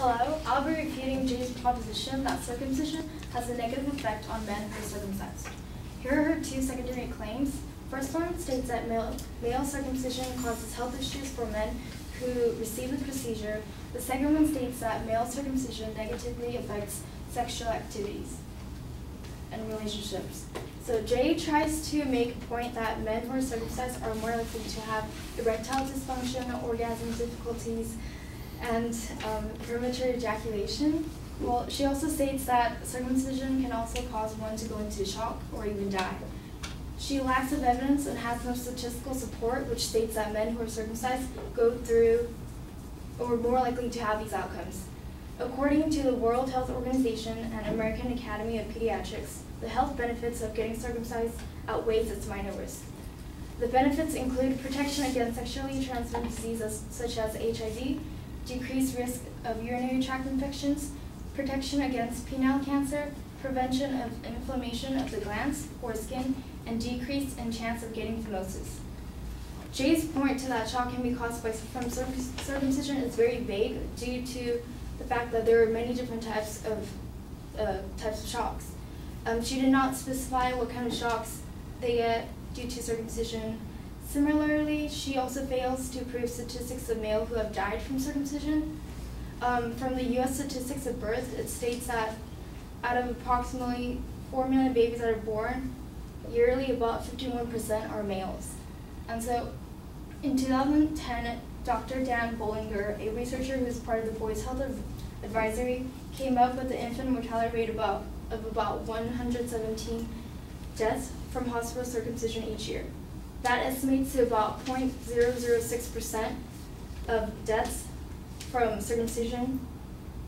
Hello, I'll be refuting Jay's proposition that circumcision has a negative effect on men who are circumcised. Here are her two secondary claims. First one states that male circumcision causes health issues for men who receive the procedure. The second one states that male circumcision negatively affects sexual activities and relationships. So Jay tries to make a point that men who are circumcised are more likely to have erectile dysfunction, orgasm difficulties, and premature ejaculation. Well, she also states that circumcision can also cause one to go into shock or even die. She lacks of evidence and has no statistical support, which states that men who are circumcised go through or are more likely to have these outcomes. According to the World Health Organization and American Academy of Pediatrics, the health benefits of getting circumcised outweighs its minor risks. The benefits include protection against sexually transmitted diseases such as HIV, decreased risk of urinary tract infections, protection against penile cancer, prevention of inflammation of the glands or skin, and decrease in chance of getting phimosis. Jay's point to that shock can be caused from circumcision is very vague due to the fact that there are many different types of shocks. She did not specify what kind of shocks they get due to circumcision. Similarly, she also fails to prove statistics of males who have died from circumcision. From the U.S. statistics of birth, it states that out of approximately 4 million babies that are born, yearly about 51% are males. And so in 2010, Dr. Dan Bollinger, a researcher who is part of the Boys Health Advisory, came up with the infant mortality rate of about 117 deaths from hospital circumcision each year. That estimates to about 0.006% of deaths from circumcision.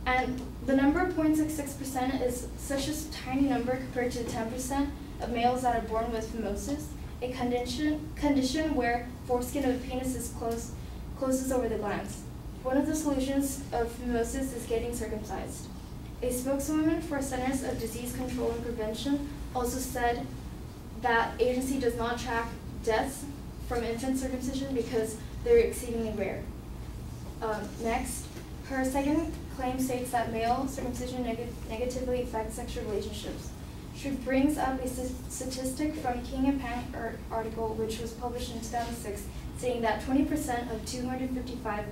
And the number 0.66% is such a tiny number compared to the 10% of males that are born with phimosis, a condition where foreskin of the penis closes over the glands. One of the solutions of phimosis is getting circumcised. A spokeswoman for Centers of Disease Control and Prevention also said that agency does not track deaths from infant circumcision because they're exceedingly rare. Next, her second claim states that male circumcision negatively affects sexual relationships. She brings up a statistic from King and Pang article, which was published in 2006, saying that 20% of 255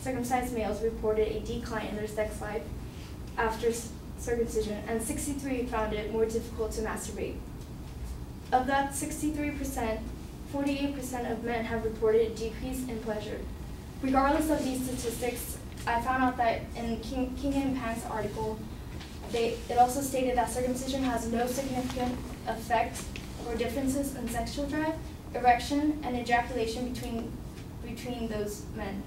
circumcised males reported a decline in their sex life after circumcision, and 63 found it more difficult to masturbate. Of that 63%, 48% of men have reported a decrease in pleasure. Regardless of these statistics, I found out that in King and Pang's article, it also stated that circumcision has no significant effect or differences in sexual drive, erection, and ejaculation between those men.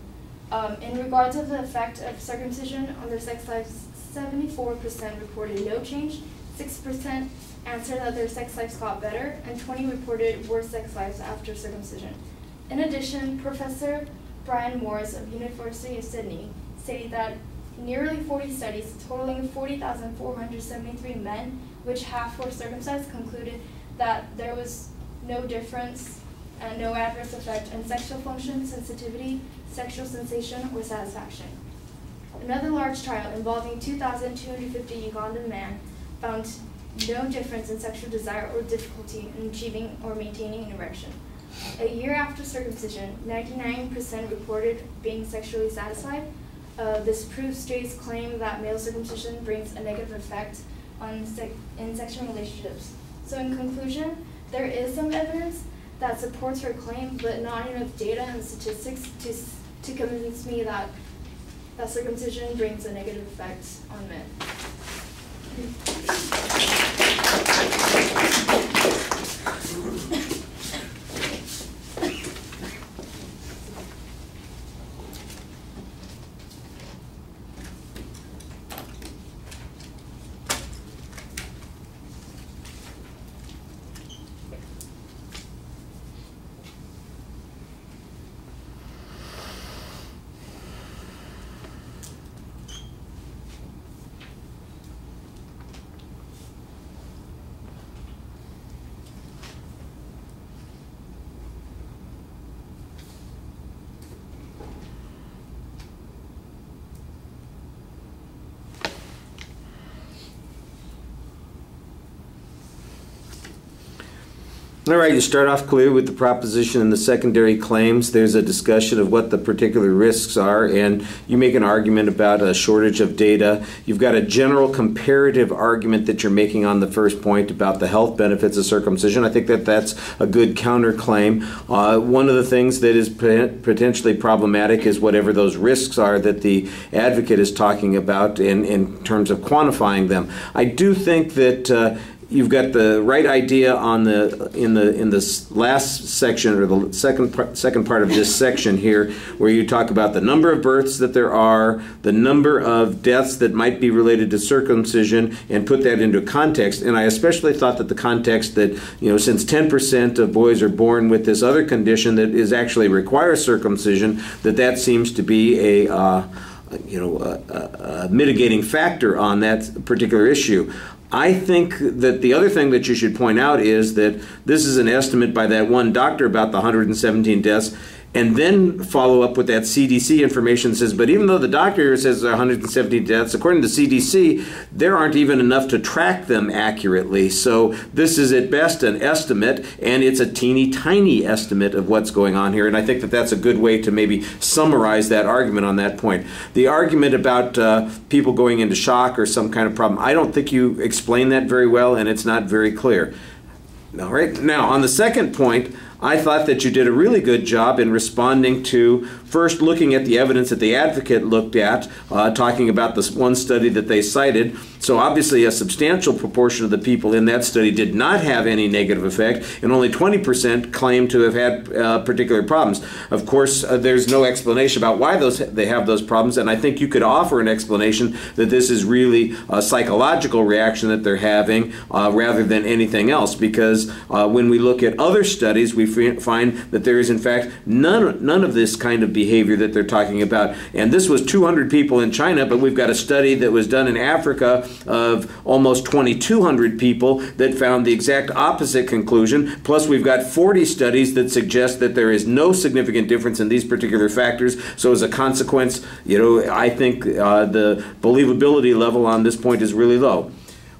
In regards of the effect of circumcision on their sex lives, 74% reported no change, 6% answered that their sex lives got better, and 20% reported worse sex lives after circumcision. In addition, Professor Brian Morris of University of Sydney stated that nearly 40 studies totaling 40,473 men, which half were circumcised, concluded that there was no difference and no adverse effect in sexual function, sensitivity, sexual sensation, or satisfaction. Another large trial involving 2,250 Ugandan men found no difference in sexual desire or difficulty in achieving or maintaining an erection. A year after circumcision, 99% reported being sexually satisfied. This proves Jay's claim that male circumcision brings a negative effect on in sexual relationships. So in conclusion, there is some evidence that supports her claim, but not enough data and statistics to convince me that circumcision brings a negative effect on men. All right, you start off clear with the proposition and the secondary claims. There's a discussion of what the particular risks are, and you make an argument about a shortage of data. You've got a general comparative argument that you're making on the first point about the health benefits of circumcision. I think that that's a good counterclaim. One of the things that is potentially problematic is whatever those risks are that the advocate is talking about in terms of quantifying them. I do think that you've got the right idea on in this last section, or the second part of this section here, where you talk about the number of births that there are, the number of deaths that might be related to circumcision, and put that into context. And I especially thought that the context that, since 10% of boys are born with this other condition that is actually requires circumcision, that seems to be a mitigating factor on that particular issue. I think that the other thing that you should point out is that this is an estimate by that one doctor about the 117 deaths, and then follow up with that CDC information that says, but even though the doctor says 117 deaths, according to CDC, there aren't even enough to track them accurately. So this is at best an estimate, and it's a teeny tiny estimate of what's going on here. And I think that that's a good way to maybe summarize that argument on that point. The argument about people going into shock or some kind of problem, I don't think you explain that very well, and it's not very clear. All right. Now, on the second point, I thought that you did a really good job in responding to, first looking at the evidence that the advocate looked at, talking about this one study that they cited. So obviously a substantial proportion of the people in that study did not have any negative effect, and only 20% claimed to have had particular problems. Of course, there's no explanation about why they have those problems, and I think you could offer an explanation that this is really a psychological reaction that they're having rather than anything else, because when we look at other studies, we find that there is in fact none of this kind of behavior that they're talking about. And this was 200 people in China, but we've got a study that was done in Africa of almost 2,200 people that found the exact opposite conclusion. Plus we've got 40 studies that suggest that there is no significant difference in these particular factors. So as a consequence, I think the believability level on this point is really low.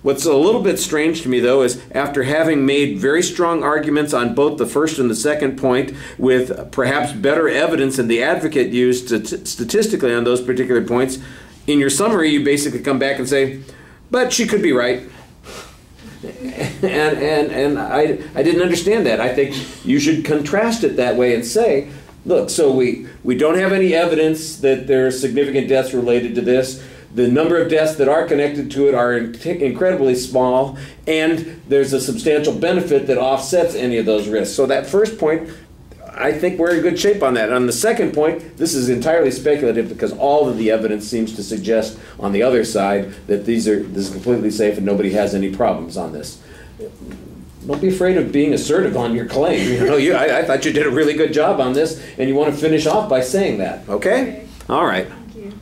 What's a little bit strange to me, though, is after having made very strong arguments on both the first and the second point, with perhaps better evidence than the advocate used statistically on those particular points, in your summary you basically come back and say, but she could be right. And I didn't understand that. I think you should contrast it that way and say, look, so we don't have any evidence that there are significant deaths related to this. The number of deaths that are connected to it are incredibly small, and there's a substantial benefit that offsets any of those risks. So that first point, I think we're in good shape on that. On the second point, this is entirely speculative because all of the evidence seems to suggest on the other side that this is completely safe and nobody has any problems on this. Don't be afraid of being assertive on your claim. I thought you did a really good job on this, and you want to finish off by saying that. Okay? All right. Thank you.